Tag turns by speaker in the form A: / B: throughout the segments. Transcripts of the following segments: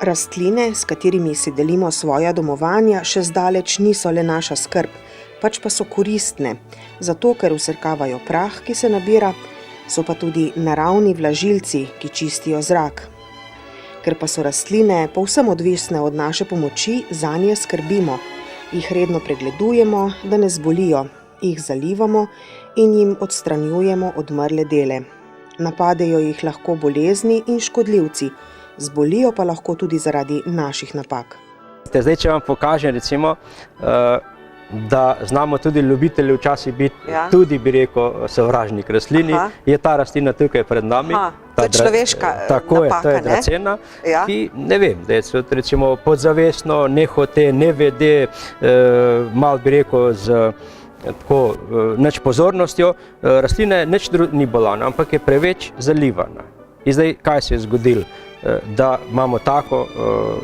A: Rastline, s katerimi si delimo svoja domovanja, še zdaleč niso le naša skrb, pač pa so koristne, zato ker vsrkavajo prah, ki se nabira, so pa tudi naravni vlažilci, ki čistijo zrak. Ker pa so rastline povsem odvisne od naše pomoči, zanje skrbimo, jih redno pregledujemo, da ne zbolijo, jih zalivamo in jim odstranjujemo odmrle dele. Napadejo jih lahko bolezni in škodljivci, zbolijo pa lahko tudi zaradi naših napak.
B: Zdaj, če vam pokažem, recimo, da znamo tudi ljubitelji včasih biti tudi, bi rekel, sovražnik rastlini, je ta rastlina tukaj pred nami.
A: To je človeška
B: tako
A: napaka,
B: to je dracena, ki, ne vem, da je recimo podzavestno, nehote, nevede, malo bi rekel z tako nič pozornostjo, rastlina nič ni bolana, ampak je preveč zalivana. In zdaj, kaj se je zgodilo? Da imamo tako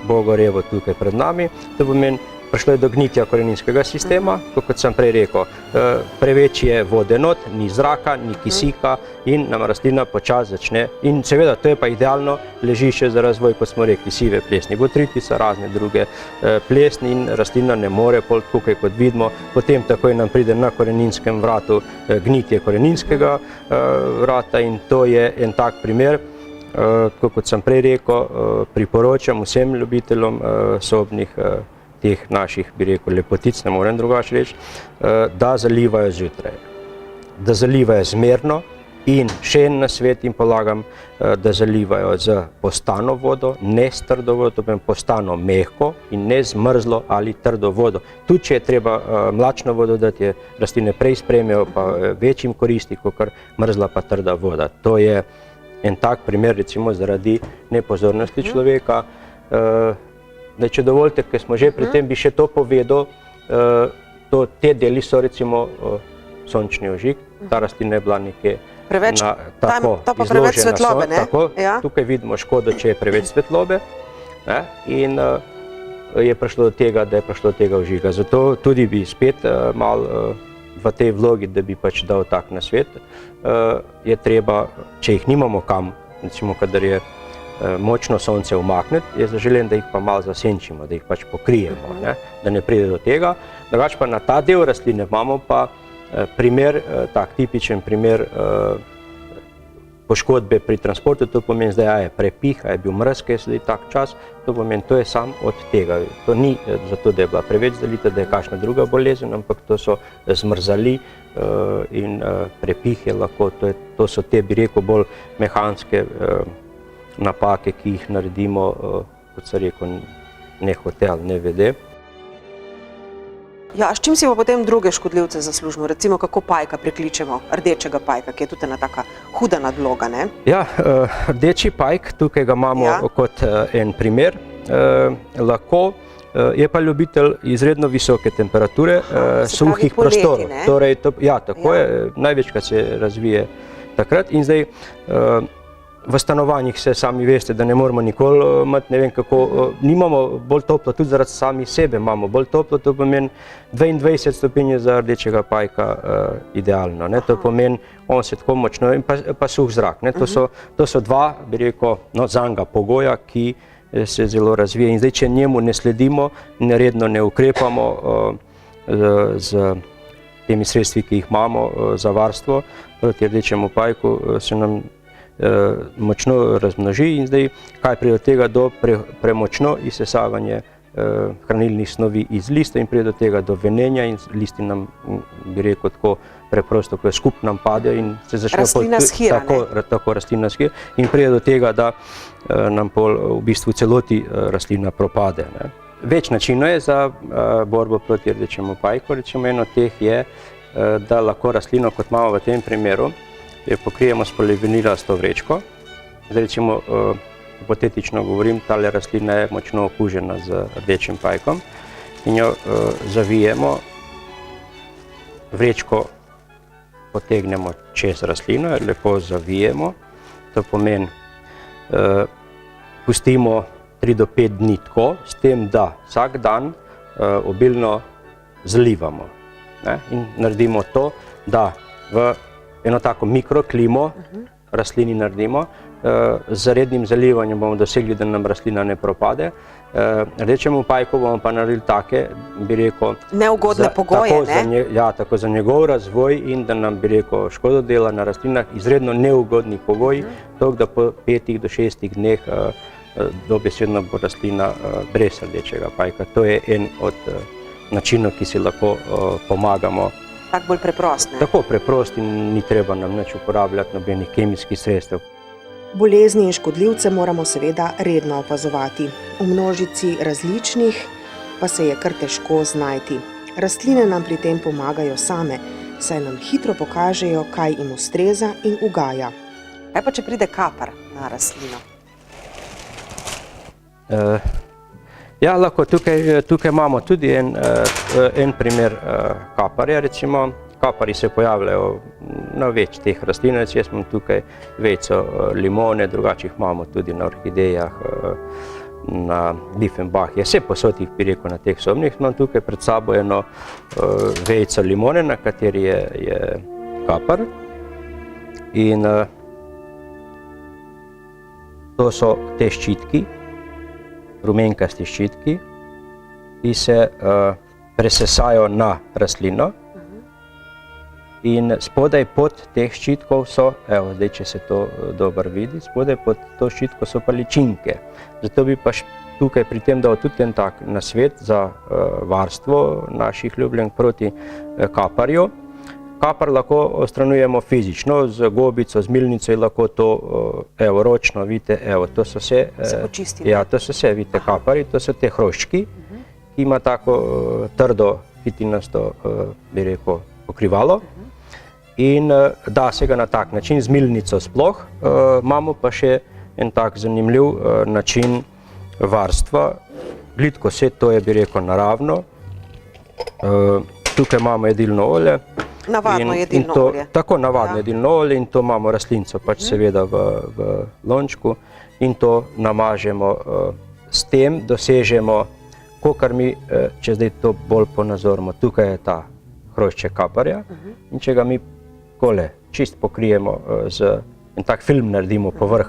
B: bogorevo tukaj pred nami, to pomeni, prišlo je do gnitja koreninskega sistema, kot sem prej rekel, preveč je vode not, ni zraka, ni kisika in nam rastlina počasi začne. In seveda, to je pa idealno ležišče za razvoj, kot smo rekli, sive plesni botritica, razne druge plesni in rastlina ne more pol tukaj, kot vidimo, potem takoj nam pride na koreninskem vratu gnitje koreninskega vrata in to je en tak primer. Kot sem prej rekel, priporočam vsem ljubiteljem sobnih teh naših, bi rekel, lepotic, ne morem drugače reči, da zalivajo zjutraj, da zalivajo zmerno in še en nasvet jim polagam, da zalivajo z postano vodo, ne s trdo vodo, postano mehko in ne z mrzlo ali trdo vodo. Tudi, če je treba mlačno vodo dati, je rastline prej sprejmejo, pa večjim koristi, kot mrzla pa trda voda. To je en tak primer, recimo, zaradi nepozornosti človeka. Če dovolite, ker smo že pri tem, bi še to povedal, te deli so recimo sončni ožig, ta rastlina je bila nekje
A: preveč svetlobe, ne?
B: Tukaj vidimo škodo, če je preveč svetlobe in je prišlo do tega, da je prišlo do tega ožiga. Zato tudi bi spet malo v tej vlogi, da bi pač dal tak nasvet, je treba, če jih nimamo kam, recimo, kadar je močno sonce umakniti, je zaželen, da jih pa malo zasenčimo, da jih pač pokrijemo, da ne pride do tega. Drugače pa na ta del rastline imamo pa primer, tak tipičen primer poškodbe pri transportu, to pomeni zdaj, je prepih, je bil mraz, kaj je sedaj tak čas, to pomeni, to je sam od tega. To ni zato, da je bila preveč zalita, da je kakšna druga bolezen, ampak to so zmrzali in prepih je lahko, to so te, bi rekel, bolj mehanske napake, ki jih naredimo, kot se rekel, nehote ali nevede.
A: Ja, s čim si pa potem druge škodljivce zaslužimo? Recimo, kako pajka prikličemo, rdečega pajka, ki je tudi ena taka huda nadloga, ne?
B: Ja, rdeči pajk, tukaj ga imamo kot en primer. Lahko je pa ljubitelj izredno visoke temperature, suhih prostorov. Torej, ja, tako je, največkrat se razvije takrat in zdaj v stanovanjih se sami veste, da ne moramo nikoli imeti, ne vem kako, nimamo bolj toplo, tudi zaradi sami sebe imamo bolj toplo, to pomeni 22 stopinj za rdečega pajka idealno, to pomeni, on se tako močno in pa suh zrak, to so dva, bi rekel, zanga pogoja, ki se zelo razvije in zdaj, če njemu ne sledimo, redno ne ukrepamo z temi sredstvi, ki jih imamo za varstvo proti rdečemu pajku, se nam močno razmnoži in zdaj, kaj pride od tega do premočno izsesavanje hranilnih snovi iz listov in pride do tega do venenja in listi nam, bi rekel, tako preprosto, ko je skup nam pade in se začne tako rastlina shira in pride do tega, da nam pol v bistvu celoti rastlina propade. Več načinov je za borbo proti rdečemu pajku, recimo eno od teh je, da lahko rastlino, kot imamo v tem primeru, pokrijemo s polivinilisto vrečko. Zdaj, recimo, hipotetično govorim, tale rastlina je močno okužena z rdečim pajkom in jo zavijemo, vrečko potegnemo čez rastlino, lepo zavijemo, to pomeni, pustimo 3 do 5 dni tako, s tem, da vsak dan obilno zalivamo in naredimo to, da v eno tako mikroklimo rastlini naredimo. Z rednim zalivanjem bomo dosegli, da nam rastlina ne propade. Rdečemu pajku bomo pa naredili take, bi rekel,
A: neugodne pogoje,
B: tako za njegov razvoj in da nam, bi rekel, škodo dela na rastlinah, izredno neugodni pogoji, tako da po 5 do 6 dneh dobesedno bo rastlina brez rdečega pajka. To je en od načinov, ki si lahko pomagamo.
A: Tako bolj preprost, ne?
B: Tako preprost in ni treba nam nič uporabljati nobenih kemijskih sredstev.
A: Bolezni in škodljivce moramo seveda redno opazovati. V množici različnih pa se je kar težko znajti. Rastline nam pri tem pomagajo same, saj nam hitro pokažejo, kaj jim ustreza in ugaja. Kaj pa, če pride kapar na rastlino?
B: Ja, lahko. Tukaj imamo tudi en primer kaparja, recimo. Kapari se pojavljajo na več teh rastlin. Jaz imam tukaj vejico limone, drugače jih imamo tudi na orhidejah, na Diefenbachje, vse posod jih, bi rekel, na teh sobnih. Imam tukaj pred sabo eno vejico limone, na kateri je kapar. In to so te ščitki, rumenkasti ščitki, ki se presesajo na rastlino. In spodaj pod teh ščitkov so, evo zdaj, če se to dobro vidi, spodaj pod to ščitko so pa ličinke. Zato bi pa tukaj pri tem dal tudi en tak nasvet za varstvo naših ljubljenk proti kaparju. Kapar lahko odstranjujemo fizično, z gobico, z milnico in lahko to, evo, ročno, vidite, evo, to so vse, ja, to so vse, vidite, kapari, to so te hroščki, ki ima tako trdo, kitinasto, bi rekel, pokrivalo. In da se ga na tak način, z milnico sploh. Imamo pa še en tak zanimiv način varstva. Glitko vse to je, bi rekel, naravno. Tukaj imamo jedilno olje.
A: Navadno jedilno olje.
B: Tako, navadno jedilno olje in to imamo rastlinco, pač seveda v lončku in to namažemo. S tem dosežemo, kakor mi, če zdaj to bolj ponazorimo, tukaj je ta hrošček kaparja in če ga mi takole čist pokrijemo, en tak film naredimo povrh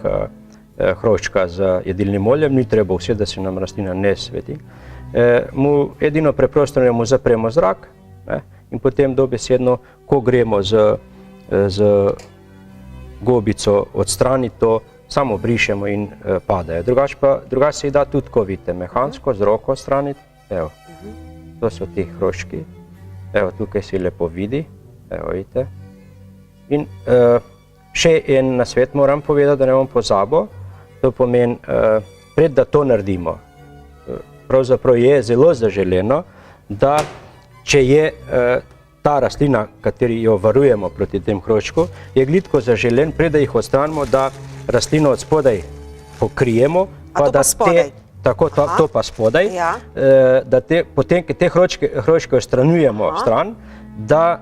B: hroščka z jedilnim oljem, ni treba vse, da se nam rastlina ne sveti. Mu edino preprosto mu zapremo zrak in potem dobesedno, ko gremo z gobico odstraniti to, samo brišemo in padajo. Drugače se jih da tudi, ko vidite, mehansko, z roko odstraniti. Evo, to so ti hroščki. Evo, tukaj se lepo vidi. Evo, vidite. In še en nasvet moram povedati, da ne bom pozabil. To pomeni, pred da to naredimo, pravzaprav je zelo zaželeno, da če je ta rastlina, kateri jo varujemo proti tem hroščku, je glitko zaželen, pred da jih odstranimo, da rastlino od spodaj pokrijemo.
A: A to pa spodaj?
B: Tako, to pa spodaj, da potem, ki te hroščke odstranjujemo stran, da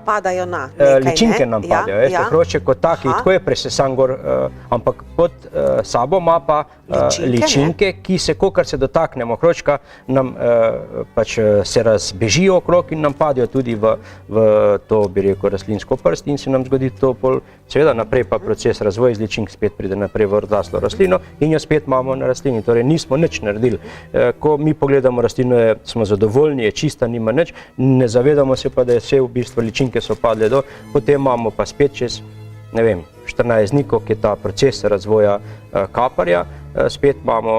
B: ličinke nam padajo. Hrošček kot taki, tako je presesan gor, ampak pod sabo ima pa ličinke, ki se, kakor se dotaknemo hroščka, nam pač se razbežijo okrog in nam padajo tudi v to, bi rekel, rastlinsko prst in se nam zgodi to pol, seveda naprej pa proces razvoja iz ličink spet pride naprej v odraslo rastlino in jo spet imamo na rastlini, torej nismo nič naredili. Ko mi pogledamo rastlino, smo zadovoljni, je čista, nima nič, ne zavedamo se pa, da je vse v bistvu ličinke so padle do, potem imamo pa spet čez, ne vem, 14 dni, ko je ta proces razvoja kaparja, spet imamo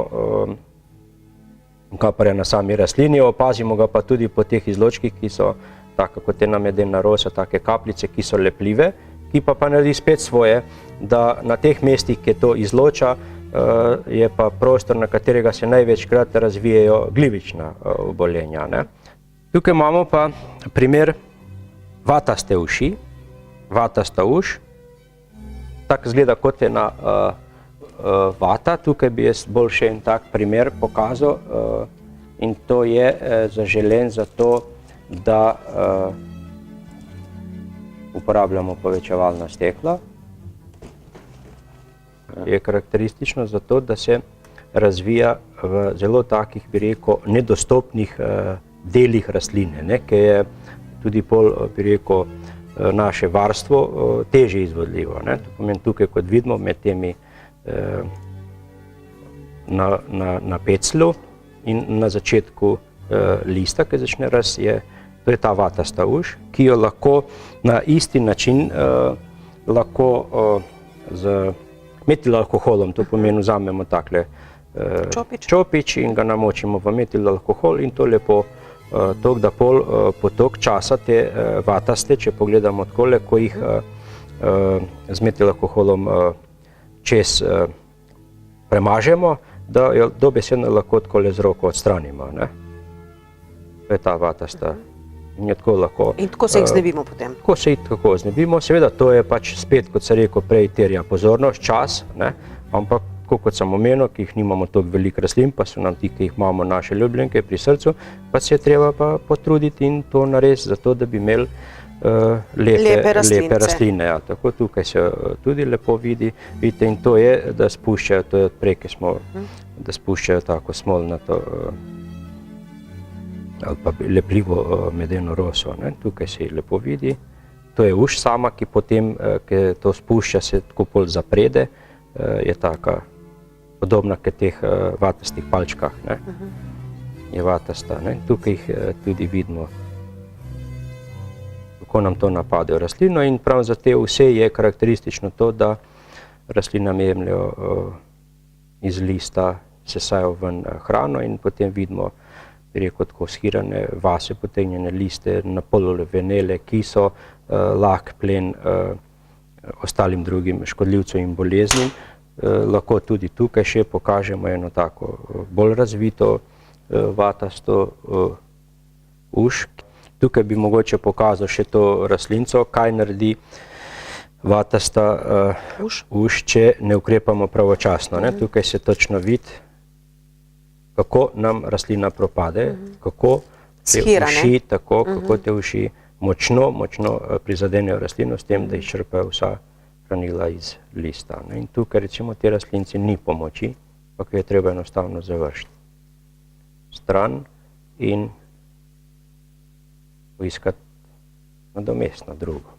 B: kaparja na sami rastlini, opazimo ga pa tudi po teh izločkih, ki so, tako kot je namedena rosa, take kapljice, ki so lepljive, ki pa naredi spet svoje, da na teh mestih, ki to izloča, je pa prostor, na katerega se največkrat razvijajo glivična obolenja. Tukaj imamo pa primer vataste uši, vatasta uš, tako izgleda kot ena vata, tukaj bi jaz bolj še en tak primer pokazal in to je zaželen za to, da uporabljamo povečevalna stekla. Je karakteristično zato, da se razvija v zelo takih, bi rekel, nedostopnih delih rastline, ki je tudi pol, bi rekel, naše varstvo težje izvedljivo. To pomeni tukaj, kot vidimo, med temi na peclju in na začetku lista, ki začne rasti, to je ta vatasta uš, ki jo lahko na isti način lahko z metil alkoholom, to pomeni vzamemo takle čopič in ga namočimo v metil alkohol in to lepo toliko da pol potok časa te vataste, če pogledamo takole, ko jih z metil alkoholom čez premažemo, da jo dobesedno lahko takole z roko odstranimo. To je ta vatasta. In
A: tako se jih znebimo potem?
B: Tako se jih tako znebimo. Seveda, to je pač spet, kot se rekel prej, terja pozornost, čas, ampak kot sem omenil, ki jih nimamo toliko veliko rastlin, pa so nam ti, ki jih imamo naše ljubljenke pri srcu, pa se je treba pa potruditi in to narediti, zato da bi imeli lepe rastline. Tako tukaj se tudi lepo vidi, vidite, in to je, da spuščajo, to je odprej, ki smo, da spuščajo tako smolnato ali pa lepljivo medeno roso. Tukaj se lepo vidi. To je uš sama, ki potem, ki to spušča, se tako pol zaprede, je taka podobna k teh vatastih palčkah. Je vatasta. Tukaj jih tudi vidimo, kako nam to napade v rastlino in prav za te vse je karakteristično to, da rastlinam jemljajo iz lista, sesajo ven hrano in potem vidimo, rekel tako shirane vase, potegnjene liste, na pol venele, ki so lahk plen ostalim drugim škodljivcem in boleznim. Lahko tudi tukaj še pokažemo eno tako bolj razvito vatasto uš. Tukaj bi mogoče pokazal še to rastlinco, kaj naredi vatasta uš, če ne ukrepamo pravočasno. Tukaj se točno vidi, kako nam rastlina propade, kako te uši, kako te uši močno prizadenejo rastlino s tem, da izčrpajo vsa hranila iz lista. In tukaj recimo te rastlinci ni pomoči, pa jo je treba enostavno završiti stran in poiskati nadomestno drugo.